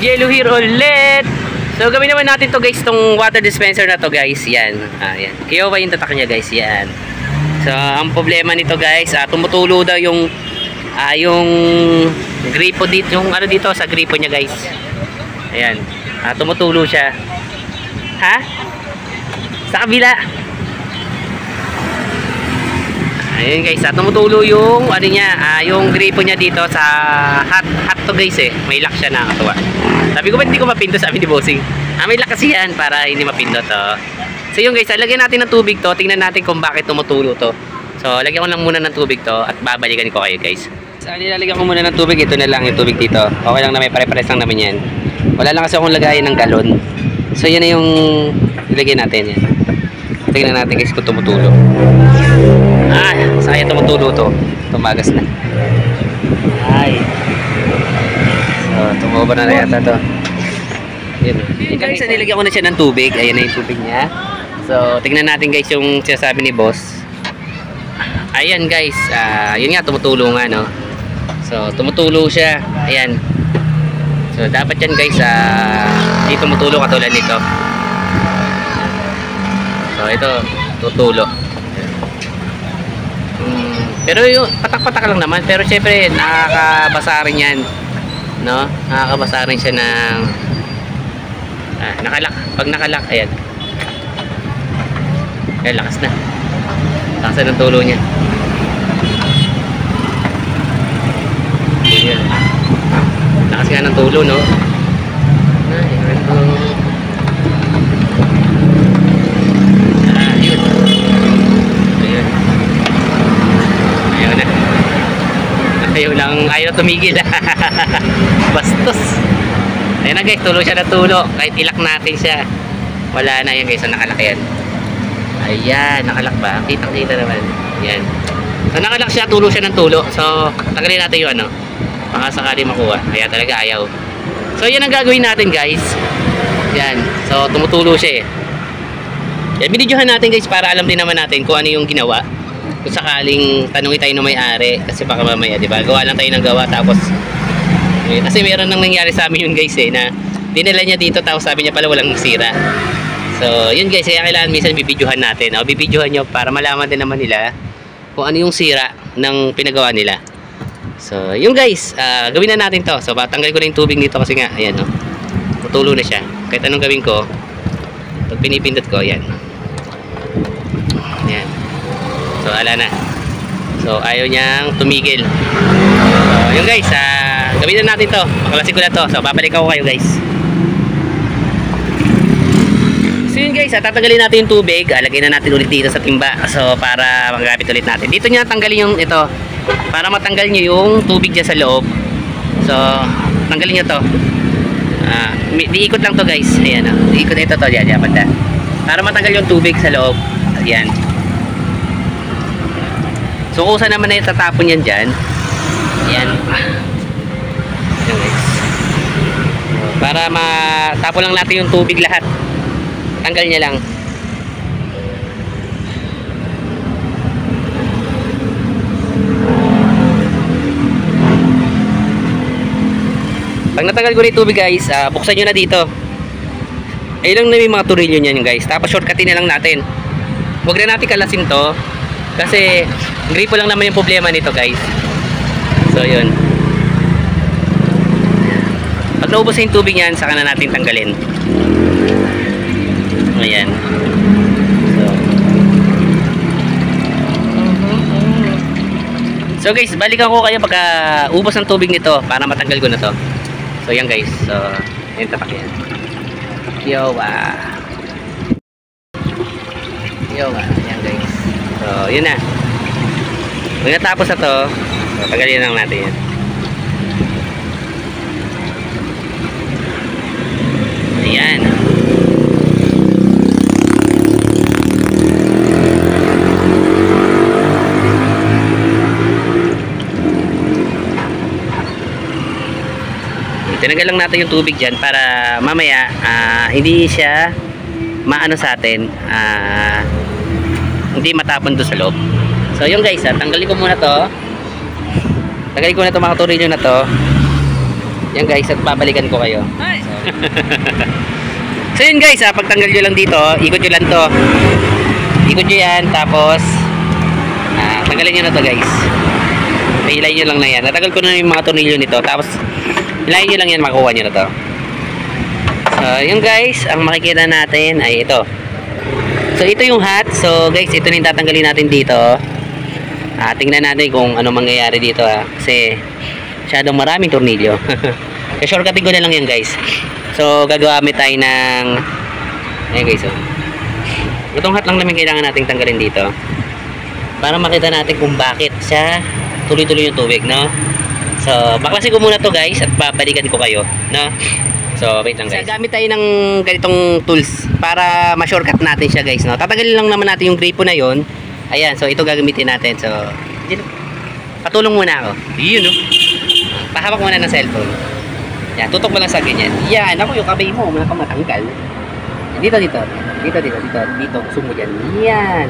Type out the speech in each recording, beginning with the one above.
Jello here ulit. So gawin naman natin to guys, tong water dispenser na to guys. Yan. Yan. Kaya ba yung tatak niya guys? Yan. So ang problema nito guys, tumutulo daw yung gripo dito, yung ano dito sa gripo niya guys. Ayan. Tumutulo siya. Ha? Sa kabila. Ayun guys, tumutulo yung ano niya, yung gripo niya dito sa hot to guys eh. May lock siya, nakakatuwa. Sabi ko ba hindi ko mapindot, sabi ni Bossing. May lock kasi yan para hindi mapindot to. So yun guys, lagyan natin ng tubig to. Tingnan natin kung bakit tumutulo to. So lagyan ko lang muna ng tubig to at babalikan ko kayo guys. So nilalagyan ko muna ng tubig, ito na lang yung tubig dito. Okay lang na may pare-pares lang naman yan. Wala lang kasi akong lagayin ng galon. So yan na yung ilagay natin yan. Tingnan natin guys kung tumutulo. Sayang tumutulo to. Tumagas na. Ay. So, tumubo na yata to. Yan. Guys, nilagyan ko na siya ng tubig. Ayan na yung tubig niya. So, tingnan natin guys yung sinasabi ni boss. Ayan guys. Yun nga, tumutulo nga, no? So, tumutulo siya. Ayan. So, dapat yan guys, di tumutulo katulad nito. So, ito, tutulo. Pero yung patak-patak lang naman, pero syempre nakakabasa rin yan, no? Nakakabasa rin siya ng nakalak. Pag nakalak, ayan. Ayan, lakas na. Lakas na ng tulo niya. Ayan. Lakas nga ng tulo, no? Ayan, ayaw tumigil. Bastos. Ayan na guys, tulo siya na tulo. Kahit ilak natin siya, wala na yan guys. So nakalak yan. Ayan, nakalak ba? Kitang-kita naman. Ayan. So nakalak siya, tulo siya ng tulo. So tagalin natin yung ano, baka sakali makuha. Ayan, talaga ayaw. So yan ang gagawin natin guys. Yan. So tumutulo siya eh. Yan, binidyohan natin guys para alam din naman natin kung ano yung ginawa. Kung sakaling tanungin tayo ng may-ari, kasi baka mamaya, di ba? Gawa lang tayo ng gawa tapos kasi meron nang nangyari sa amin yun guys eh, na dinala niya dito tapos sabi niya pala walang sira. So yun guys, kaya kailangan minsan bibidyohan natin. Bibidyohan nyo para malaman din naman nila kung ano yung sira ng pinagawa nila. So yun guys, gawin na natin to. So tanggal ko na yung tubig dito kasi nga, ayan o, tutulo na siya. Kahit anong gawin ko, pag pinipindot ko, ayan. Ayan. So ala na. So ayaw niyang tumigil. So yun guys, gawin na natin to. Maklase ko na to. So babalik ako kayo guys. So yun guys, tatanggalin natin yung tubig. Lagay na natin ulit dito sa timba. So para magamit ulit natin. Dito niya tanggalin yung ito. Para matanggal niyo yung tubig dyan sa loob. So tanggalin niyo to. Diikot lang to guys. Ayan o. Diikot ito to. Yan, banda. Para matanggal yung tubig sa loob. Ayan. So kung saan naman na yung tatapon yan dyan. Ayan. Ayan guys. Para matapon lang natin yung tubig lahat. Tanggal niya lang. Pag natanggal ko na yung tubig guys, buksan nyo na dito. Ayun lang na may mga turilyo nyan guys. Tapos shortcutin na lang natin. Huwag na natin kalasin to. Kasi gripo lang naman yung problema nito guys. So yun. Pag naubos na yung tubig yan, saka na natin tanggalin. Ayan. So guys, balikan ko kayo pagka ubos ng tubig nito para matanggal ko na to. So yan guys. So yun, tapak yan. Yowa. Yan guys. So yun na. Pag natapos na to, so, tanggalin lang natin yan. Ayan. Tinanggal lang natin yung tubig dyan para mamaya hindi siya maano sa atin, hindi matapon doon sa loob. So yun guys, tanggalin ko muna to. Tanggalin ko na to, mga turilyo na to. Yan guys, at babalikan ko kayo. So yun guys, pagtanggal nyo lang dito, ikot nyo lang to. Ikot nyo yan, tapos tanggalin nyo na to guys. Hilayin nyo lang na yan. Natagal ko na yung mga tornilyo nito, tapos hilayin nyo lang yan, makuha nyo na to. So yun guys, ang makikita natin ay ito. So ito yung hat. So guys, ito na yung tatanggalin natin dito. Tingnan natin kung ano mangyayari dito kasi masyadong maraming tornilyo. Shortcutin ko na lang yan guys. So gagamit tayo ng ayan guys, itong hat lang namin kailangan nating tanggalin dito para makita natin kung bakit siya tuloy-tuloy yung tubig, no? So baklasin ko muna to guys at babalikan ko kayo, no? So wait lang guys. So, gamit tayo ng ganitong tools para ma-shortcut natin siya guys, no? Tatanggalin lang naman natin yung gripo na yon. Ayan, so ito gagamitin natin. So patulong muna ako. Yun, no? Pahawak muna ng cellphone. Yan, tutok mo lang sa ganyan. Yan, ako yung kamay mo, mga kamatanggal. Dito. Dito, gusto mo dyan. Yan.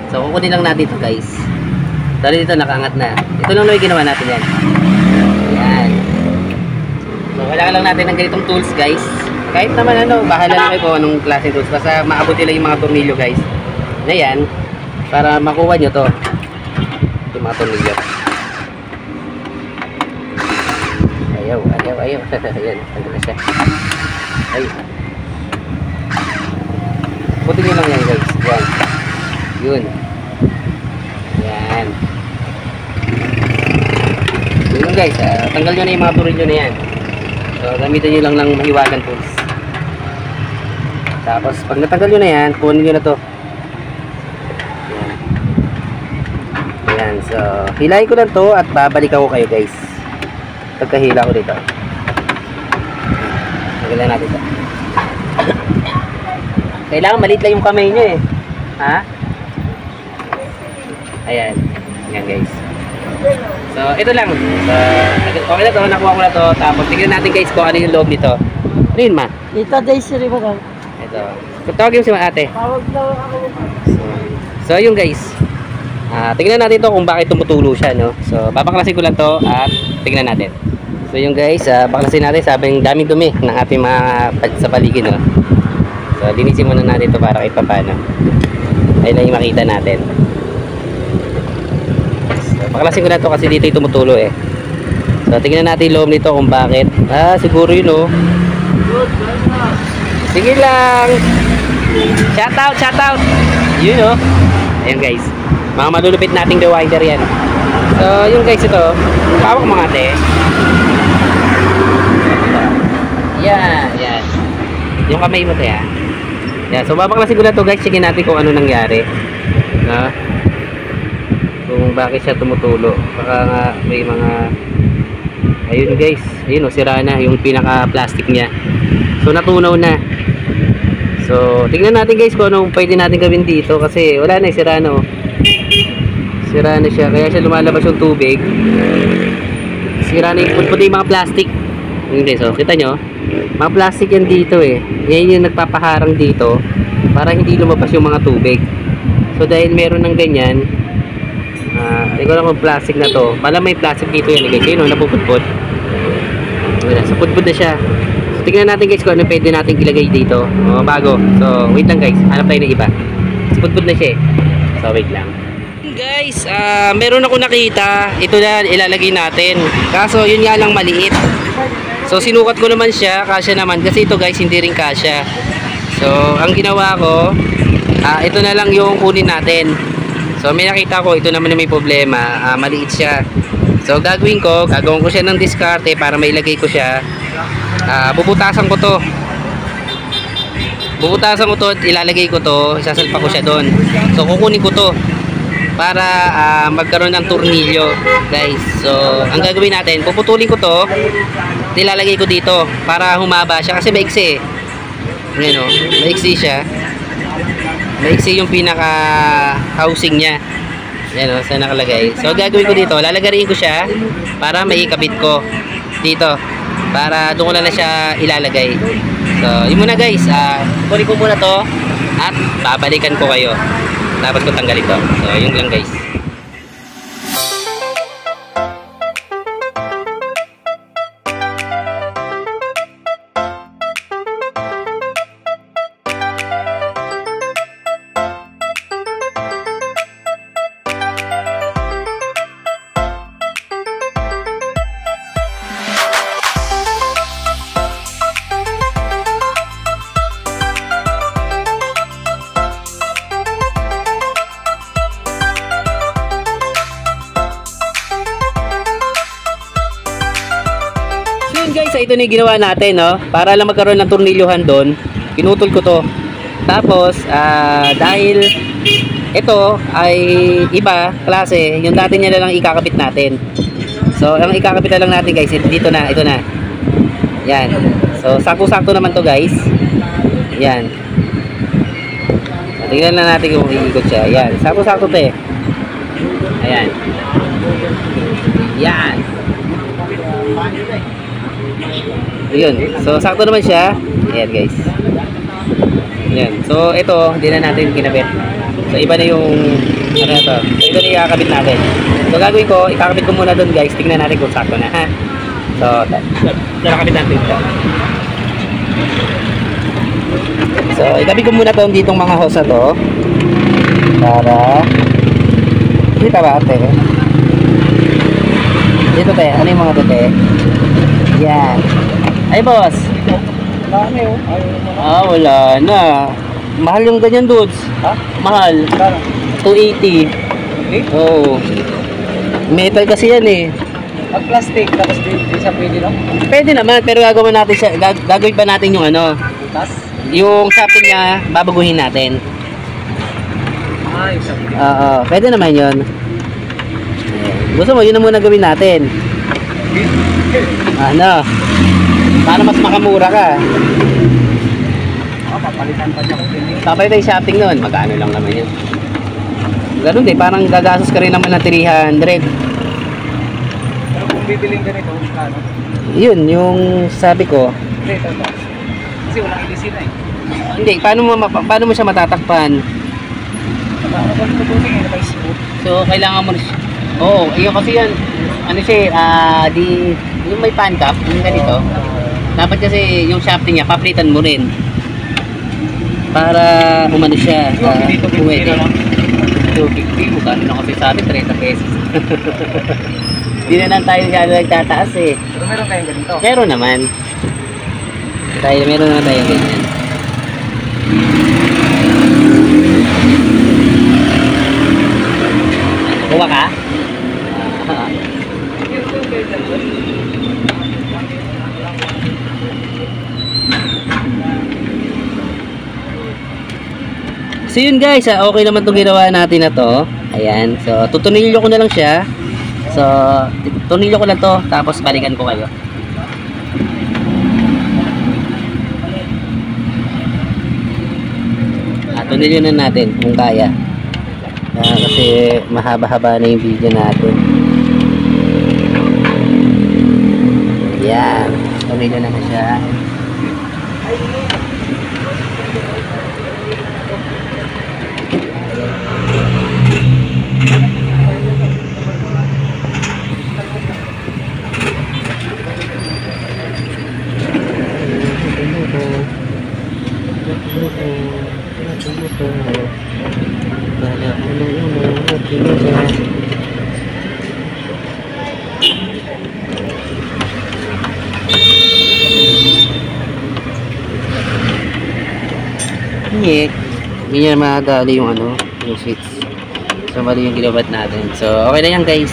So, kukunin lang natin ito guys. Dali dito, nakaangat na. Ito lang yung ginawa natin yan. Yan. So, kailangan lang natin ng ganitong tools guys. Kahit naman bahala na kayo kung anong klase tools. Basta maabot nila yung mga tornilyo guys. Na yan, para makuha nyo to. Yung mga tornilyo. Ayaw. Ayan, tanggal na siya. Ay. Putin nyo lang yan guys. Yan. Yun. Yan. Yun guys. Tanggal nyo na yung mga tornilyo na yan. So, gamitin nyo lang ng mahiwagang tools. Tapos, pag natanggal nyo na yan, kunin nyo na to. Yan. Yan. So, hilahin ko lang to at babalik ako kayo guys. Pagkahila ko dito. Tagalan natin ito. Kailangan maliit lang yung kamay nyo eh. Ha? Ayan. Ayan guys. So, ito lang. Okay na to. Nakuha ko na to. Tapos, tignan natin guys kung ano yung loob nito. Ano yun ma? Ito Daisy ba? Ito. Tawag yung si ate. Tawag daw ako. So, yun guys. Tignan natin to kung bakit tumutulo siya, no? So, papaklasin ko lang to at tignan natin. So, yung guys, paklasin natin, sabing daming dumi ng ating mga sa paligid, no? So, linisin muna natin to para kahit paano. Ayun lang yung makita natin. So, paklasin ko lang to kasi dito yung tumutulo eh. So, tignan natin yung loob nito kung bakit. Siguro yun, no? Sige lang! Shout out! Yun, no? Ayun guys. Mga malulupit nating rewinder yan. So, yung guys ito, pawak mga ate. Yan. Yung kamay mo tayo. Yan. So, babaklasin ko na to guys. Checkin natin kung ano nangyari. Kung bakit siya tumutulo. Baka nga may mga ayun guys. Ayun o, sira na yung pinaka-plastic niya. So, natunaw na. So, tingnan natin guys kung anong pwede natin gawin dito. Kasi wala na, sira na o. Sira na siya, kaya siya lumalabas yung tubig. Sira na yung mga plastic. Okay, so kita nyo, mga plastic yan dito eh. Yan yung nagpapaharang dito para hindi lumabas yung mga tubig. So dahil meron ng ganyan, hindi ko lang kung plastic na to. Pala may plastic dito yan guys. Yun o, napupudpud. So pudpud na siya. So tingnan natin guys kung ano pwede natin ilagay dito. Bago. So wait lang guys, hanap tayo ng iba. So pudpud na siya eh. So wait lang guys, meron ako nakita. Ito na ilalagay natin. Kaso yun nga lang maliit. So sinukat ko naman siya, kasya naman. Kasi ito guys, hindi rin kasya. So ang ginawa ko, ito na lang yung kunin natin. So may nakita ko, ito naman na may problema. Maliit siya. So gagawin ko siya ng diskarte para mailagay ko siya. Bubutasan ko to. At ilalagay ko to. Isasalpa ko siya doon. So kukunin ko to para magkaroon ng tornilyo guys. So ang gagawin natin, puputulin ko to, ilalagay ko dito para humaba siya kasi maiksi ngayon o, maiksi siya, maiksi yung pinaka housing nya. Yan o, saan nakalagay. So gagawin ko dito, lalagarin ko siya para maikabit ko dito para doon ko na siya ilalagay. So yun muna guys, kunin ko muna to at babalikan ko kayo tapos ko tanggalin to. So yun lang guys. guys, ito na yung ginawa natin, no? Para lang magkaroon ng tornilyohan doon, pinutol ko to. Tapos, dahil ito ay iba klase, yung dati niya na lang ikakabit natin. So, ang ikakabit na lang natin guys, dito na, ito na. Yan. So, sakto-sakto naman to guys. Yan. So, tingnan na natin kung iikot siya. Yan. Sakto-sakto to eh. Ayan. Yan. Ayun. So, sakto naman siya. Ayan guys. Ayan. So, ito, hindi na natin kinabit. So, iba na yung ano na to. So, ito na ikakabit natin. So, gagawin ko, ikakabit ko muna doon guys. Tingnan natin kung sakto na ha. So, nakakabit natin ito. So, ikabit ko muna itong ditong mga hose na to. Para kita ba ate? Dito te, ano yung mga to te? Yan. Ay boss. Wala na. Mahal yung ganyan dudes. Ha? Mahal. 280. Oo. Metal kasi yan eh. Pag plastic, tapos di siya pwede, no? Pwede naman, pero gagawin natin siya, gagawin pa natin yung ano, Tas? yung shafting niya, babaguhin natin. Yung sabi. Oo, pwede naman yun. Gusto mo, yun na muna gawin natin. Ano? Para mas makamura ka. Papalitan pa niya kung pwede. Papalitan yung shafting nun, magkano lang naman yun. Ganun din, parang gagastos ka rin naman ng 300. Pero kung bibiling ganito, ano? Yun, yung sabi ko. Ito. Kasi walang ilisin na eh. Hindi, paano mo siya matatakpan? Ano ba ito buting eh? Naka-smooth. So, kailangan mo yun kasi yan, ano siya, yung may pan cap, yung ganito, dapat kasi yung shafting niya, paplitan mo rin. Para umano siya, pwede. 250, magkano na kasi sabi, 30 pesos. Hindi na lang tayo nagtataas eh. Pero meron kayong ganito. Meron naman. Meron naman tayo ganyan. Kuha ka? So yun guys, okay naman itong ginawa natin na to. Ayan, so tutunilyo ko na lang siya. So, tunilyo ko lang to, tapos balikan ko kayo. Tunilyo na natin kung kaya. Kasi mahaba-haba na yung video natin. Yan, tunilyo naman siya. Hindi niya madali yung ano, yung switch. So mali yung ginabat natin. So okay na yan guys.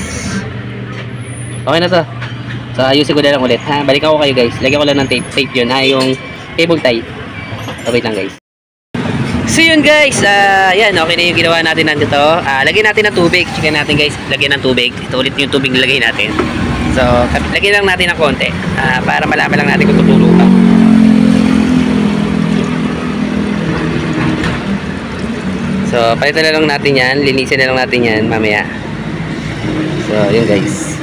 Okay na to. So ayusin ko na lang ulit ha. Balikan ko kayo guys. Lagyan ko lang ng tape. Tape yun ha. Yung cable tie. Okay lang guys. So yun guys. Yan. Okay na yung ginawa natin nandito. Lagyan natin ng tubig. Chicken natin guys. Lagyan ng tubig. Ito ulit yung tubig nilagay natin. So lagyan lang natin ng konti. Para malaman lang natin kung tutulo pa. So, palitan na lang natin yan. Linisin na lang natin yan mamaya. So, yun guys.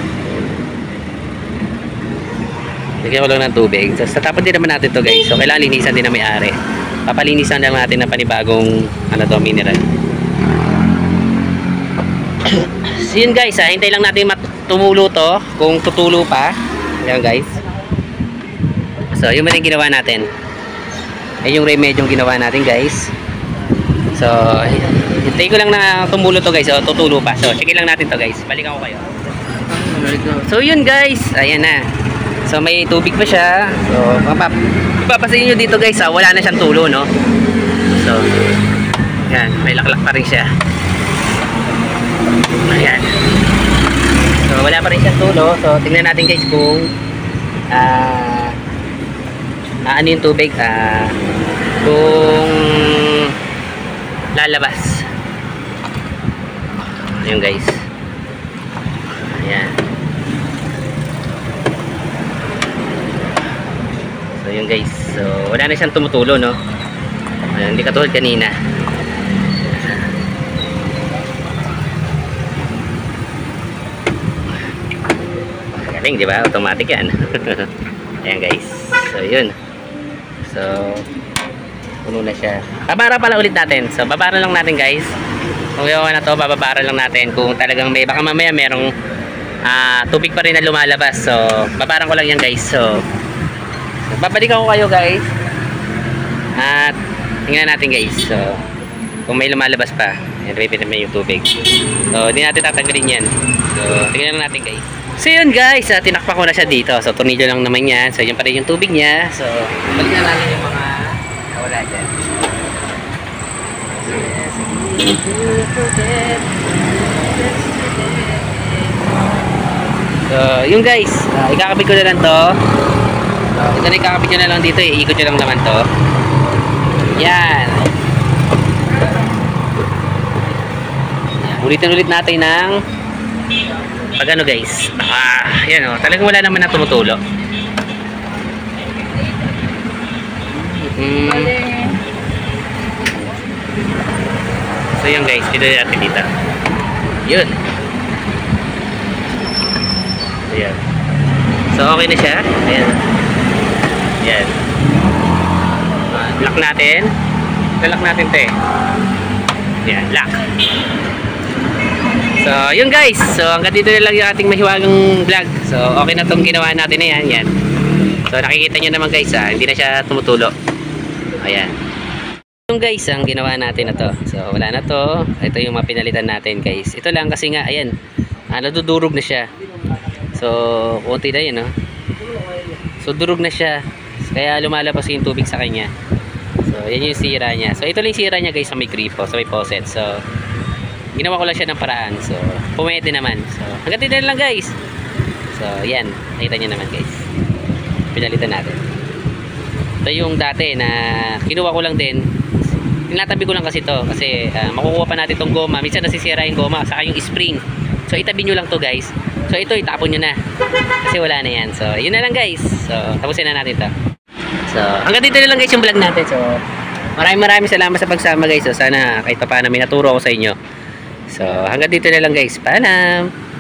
Lagyan ko lang ng tubig. So, tatapon din naman natin to guys. So, kailangan linisan din na may-ari. Papalinisan lang natin ng panibagong ano to, mineral. So, yun guys. Hintay lang natin tumulo to. Kung tutulo pa. Yan guys. So, yun man yung ginawa natin. Ayun yung remedyo yung ginawa natin guys. So, hintay ko lang na tumulo to guys. So, tutulo pa. So, sige lang natin to guys. Balikan ko kayo. So, yun guys. Ayan na. So, may tubig pa siya. So, ipapasin nyo dito guys. Wala na siyang tulo, no? So, yan. May laklak pa rin siya. Ayan. So, wala pa rin siyang tulo. So, tingnan natin guys kung ano yung tubig, kung lalabas. Ayun guys. Ayan. So yun guys. So wala na siyang tumutulo, no? Ayan, hindi katulad kanina. Galing, di ba? Automatic yan. Ayan guys. So yun. So puno na siya. Babara pala ulit natin. So babara lang natin guys. Kung gawa na to, bababara lang natin. Kung talagang may, baka mamaya merong tubig pa rin na lumalabas. So babaran ko lang yan guys. So babalik ako kayo guys. At tingnan natin guys. So kung may lumalabas pa, repeat naman yung tubig. So hindi natin tatanggalin yan. So tingnan lang natin guys. So yun guys, tinakpak ko na siya dito. So tornilyo lang naman yan. So yun pa rin yung tubig niya. So balik na natin yung mga nawala dyan. So yun guys, ikakabit ko na lang to. Ito na ikakabit nyo na lang dito, iikot nyo lang naman to. Yan. Ulitin ulit natin ng pag ano guys. Yan o, talagang wala naman na tumutulo. So yun guys, dito natin dito. Yun. Ayan. So okay na siya. Ayan. Ayan. Lock natin. Lock natin ito eh. Ayan, lock. So yun guys. So hanggang dito na lang yung ating mahiwagang vlog. So okay na itong ginawa natin na yan. Ayan. So nakikita nyo naman guys, hindi na siya tumutulo. Ayan. Yung guys, ang ginawa natin na to. So wala na to. Ito yung mapinalitan natin guys. Ito lang kasi nga, ayan, nadudurog na siya. So konti na yun, no? So durog na siya. Kaya lumalabas yung tubig sa kanya. So yan yung sira niya. So ito lang yung sira niya guys, sa may gripo, sa may faucet. So ginawa ko lang siya ng paraan. So pumwede naman. So hanggang dito na lang guys. So yan, nakita nyo naman guys. Pinalitan natin. Ito yung dati na kinuha ko lang din. Tinatabi ko lang kasi to kasi makukuha pa natin tong goma. Minsan nasisira yung goma saka yung spring. So itabi nyo lang to guys. So ito itapon nyo na kasi wala na yan. So yun na lang guys. So tapusin na natin to. So hanggang dito na lang guys yung vlog natin. So maraming salamat sa pagsama guys. So sana kahit pa paano may naturo ako sa inyo. So hanggang dito na lang guys. Paalam.